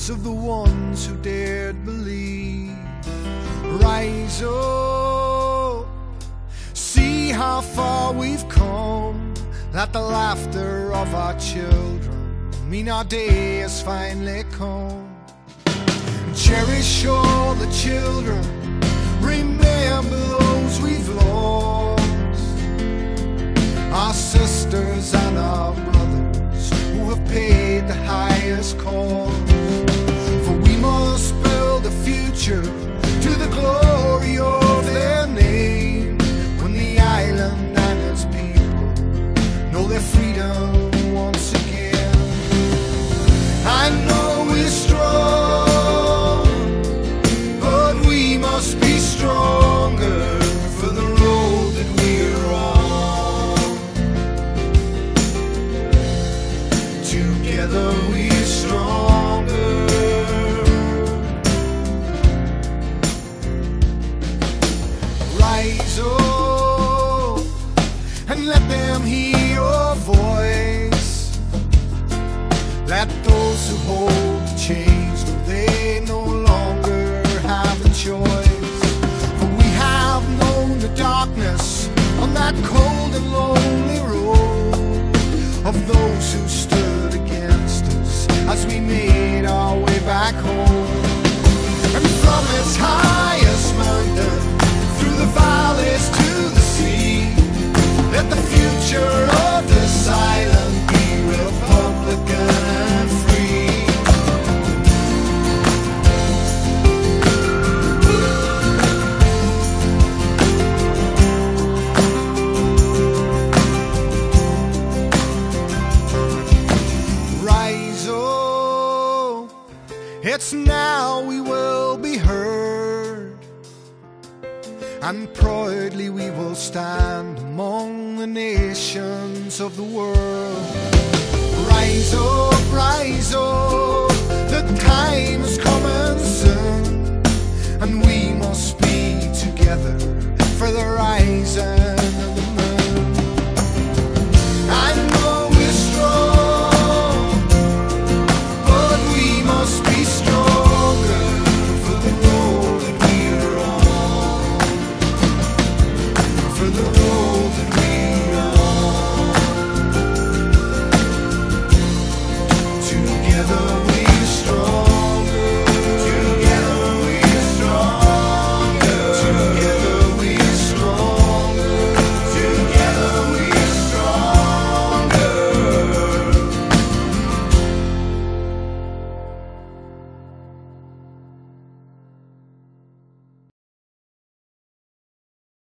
hearts of the ones who dared believe. Rise up, see how far we've come. Let the laughter of our children mean our day has finally come. Cherish all the children, remember those we've lost, our sisters and our brothers who have paid the highest cost. For we must build a future to the glory of their name, when the island and its people know their freedom once again. I know we're strong, but we must be stronger for the road that we're on. Together we're stronger. Rise up and let them hear your voice. Let those who hold the chains know they no longer have a choice. For we have known the darkness on that cold and lonely road of those who stood against us as we made our way back home. And from its highest mountain, through the valleys to the sea, let the future of this island be Republican and free. Rise up, it's now we will be heard, and proudly we will stand among the nations of the world. Rise up, the time is coming soon, and we must be together for the rising